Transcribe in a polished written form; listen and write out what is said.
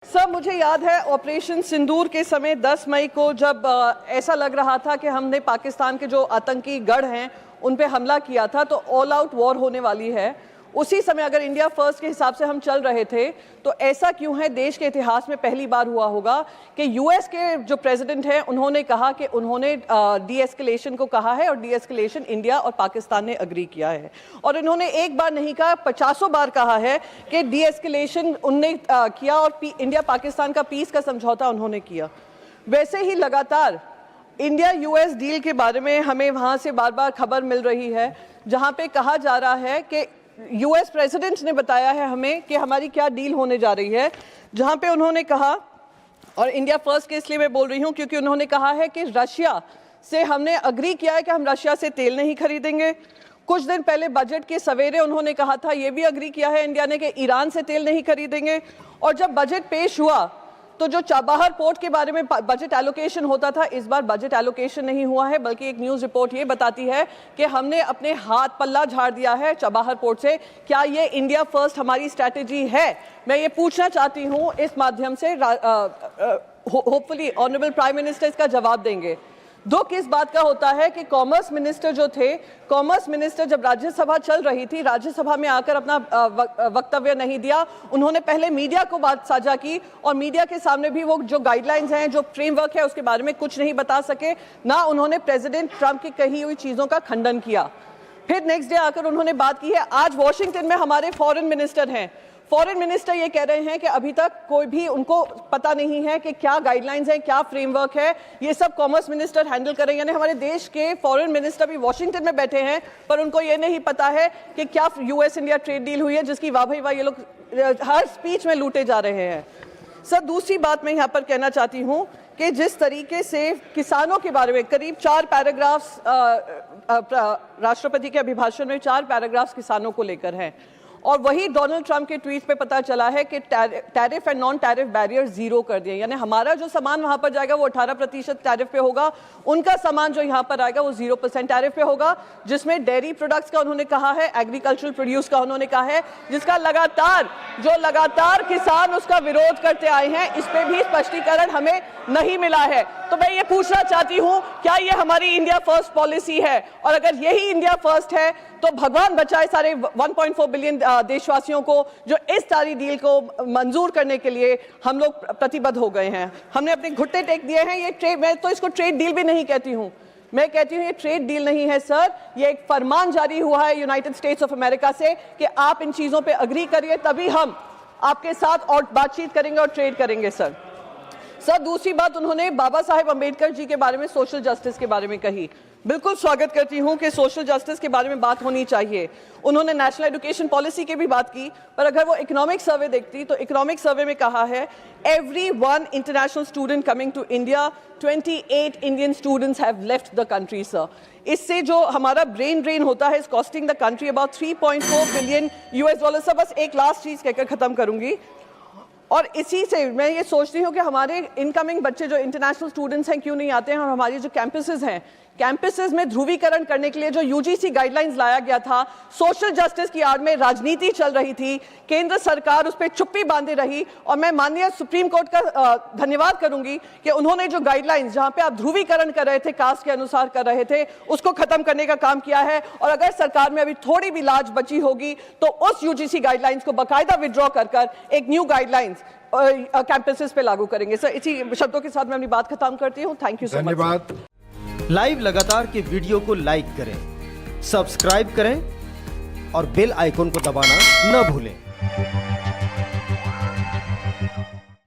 Sir, मुझे याद है ऑपरेशन सिंदूर के समय 10 मई को जब ऐसा लग रहा था कि हमने पाकिस्तान के जो आतंकी गढ़ हैं उन पे हमला किया था तो ऑल आउट वॉर होने वाली है। उसी समय अगर इंडिया फर्स्ट के हिसाब से हम चल रहे थे तो ऐसा क्यों है, देश के इतिहास में पहली बार हुआ होगा कि यूएस के जो प्रेसिडेंट हैं उन्होंने कहा कि उन्होंने डी एस्केलेशन को कहा है और डी एस्केलेशन इंडिया और पाकिस्तान ने अग्री किया है। और इन्होंने एक बार नहीं कहा, 50 बार कहा है कि डी एस्केलेशन उनने किया और इंडिया पाकिस्तान का पीस का समझौता उन्होंने किया। वैसे ही लगातार इंडिया यूएस डील के बारे में हमें वहाँ से बार बार खबर मिल रही है, जहाँ पे कहा जा रहा है कि यूएस प्रेसिडेंट ने बताया है हमें कि हमारी क्या डील होने जा रही है, जहाँ पे उन्होंने कहा, और इंडिया फर्स्ट के इसलिए मैं बोल रही हूँ क्योंकि उन्होंने कहा है कि रशिया से हमने अग्री किया है कि हम रशिया से तेल नहीं खरीदेंगे। कुछ दिन पहले बजट के सवेरे उन्होंने कहा था, ये भी अग्री किया है इंडिया ने कि ईरान से तेल नहीं खरीदेंगे। और जब बजट पेश हुआ तो जो चाबहार पोर्ट के बारे में बजट एलोकेशन होता था, इस बार बजट एलोकेशन नहीं हुआ है, बल्कि एक न्यूज़ रिपोर्ट ये बताती है कि हमने अपने हाथ पल्ला झाड़ दिया है चाबहार पोर्ट से। क्या ये इंडिया फर्स्ट हमारी स्ट्रैटेजी है? मैं ये पूछना चाहती हूँ इस माध्यम से, होपफुली ऑनरेबल प्राइम मिनिस्टर इसका जवाब देंगे। दुख इस बात का होता है कि कॉमर्स मिनिस्टर जो थे, कॉमर्स मिनिस्टर जब राज्यसभा चल रही थी, राज्यसभा में आकर अपना वक्तव्य नहीं दिया। उन्होंने पहले मीडिया को बात साझा की और मीडिया के सामने भी वो जो गाइडलाइंस हैं, जो फ्रेमवर्क है, उसके बारे में कुछ नहीं बता सके। ना उन्होंने प्रेसिडेंट ट्रंप की कही हुई चीज़ों का खंडन किया। फिर नेक्स्ट डे आकर उन्होंने बात की है। आज वॉशिंगटन में हमारे फॉरेन मिनिस्टर हैं, फॉरेन मिनिस्टर ये कह रहे हैं कि अभी तक कोई भी उनको पता नहीं है कि क्या गाइडलाइंस है, क्या फ्रेमवर्क है, ये सब कॉमर्स मिनिस्टर हैंडल करेंगे। यानी हमारे देश के फॉरेन मिनिस्टर भी वॉशिंगटन में बैठे हैं, पर उनको ये नहीं पता है कि क्या यूएस इंडिया ट्रेड डील हुई है, जिसकी वाह भाई वाह ये लोग हर स्पीच में लूटे जा रहे हैं। सर, दूसरी बात मैं यहाँ पर कहना चाहती हूँ कि जिस तरीके से किसानों के बारे में करीब 4 पैराग्राफ्स राष्ट्रपति के अभिभाषण में 4 पैराग्राफ्स किसानों को लेकर हैं, और वही डोनाल्ड ट्रंप के ट्वीट पे पता चला है कि tariff and non tariff barrier 0 कर दिए। यानी हमारा जो सामान वहां पर जाएगा वो 18% टैरिफ पे होगा, उनका सामान जो यहाँ पर आएगा वो 0% टैरिफ पे होगा। जिसमें डेयरी प्रोडक्ट्स का उन्होंने कहा है, एग्रीकल्चरल प्रोड्यूस का उन्होंने कहा है, जिसका लगातार किसान उसका विरोध करते आए हैं। इस पे भी स्पष्टीकरण हमें नहीं मिला है। तो मैं ये पूछना चाहती हूँ, क्या ये हमारी इंडिया फर्स्ट पॉलिसी है? और अगर यही इंडिया फर्स्ट है तो भगवान बचाए सारे 1.4 बिलियन देशवासियों को जो इस सारी डील को मंजूर करने के लिए हम लोग प्रतिबद्ध हो गए हैं। हमने अपने घुट्टे टेक दिए हैं। ये ट्रेड, मैं तो इसको ट्रेड डील भी नहीं कहती हूँ, मैं कहती हूँ ये ट्रेड डील नहीं है सर, ये एक फरमान जारी हुआ है यूनाइटेड स्टेट्स ऑफ अमेरिका से कि आप इन चीज़ों पे अग्री करिए, तभी हम आपके साथ और बातचीत करेंगे और ट्रेड करेंगे। सर, दूसरी बात उन्होंने बाबा साहेब अम्बेडकर जी के बारे में, सोशल जस्टिस के बारे में कही। बिल्कुल स्वागत करती हूं कि सोशल जस्टिस के बारे में बात होनी चाहिए। उन्होंने नेशनल एजुकेशन पॉलिसी की भी बात की, पर अगर वो इकोनॉमिक सर्वे देखती तो इकोनॉमिक सर्वे में कहा है every 1 international student coming to India 28 Indian students have left the country. Sir, इससे जो हमारा ब्रेन ड्रेन होता है, is costing the country about 3.4 billion US dollar. Sir, बस एक लास्ट चीज कहकर खत्म करूंगी, और इसी से मैं ये सोचती हूँ कि हमारे इनकमिंग बच्चे जो इंटरनेशनल स्टूडेंट्स हैं क्यों नहीं आते हैं, और हमारी जो कैंपसेस हैं, कैंपसेस में ध्रुवीकरण करने के लिए जो यूजीसी गाइडलाइंस लाया गया था, सोशल जस्टिस की आड़ में राजनीति चल रही थी, केंद्र सरकार उस पर चुप्पी बांधे रही। और मैं माननीय सुप्रीम कोर्ट का धन्यवाद करूंगी कि उन्होंने जो गाइडलाइंस, जहां पे आप ध्रुवीकरण कर रहे थे, कास्ट के अनुसार कर रहे थे, उसको खत्म करने का काम किया है। और अगर सरकार में अभी थोड़ी भी लाज बची होगी तो उस यूजीसी गाइडलाइंस को बाकायदा विड्रॉ कर एक न्यू गाइडलाइंस कैंपसेस पे लागू करेंगे। सर, इसी शब्दों के साथ मैं अपनी बात खत्म करती हूँ। Thank you so much. धन्यवाद। लाइव लगातार के वीडियो को लाइक करें, सब्सक्राइब करें और बेल आइकॉन को दबाना न भूलें।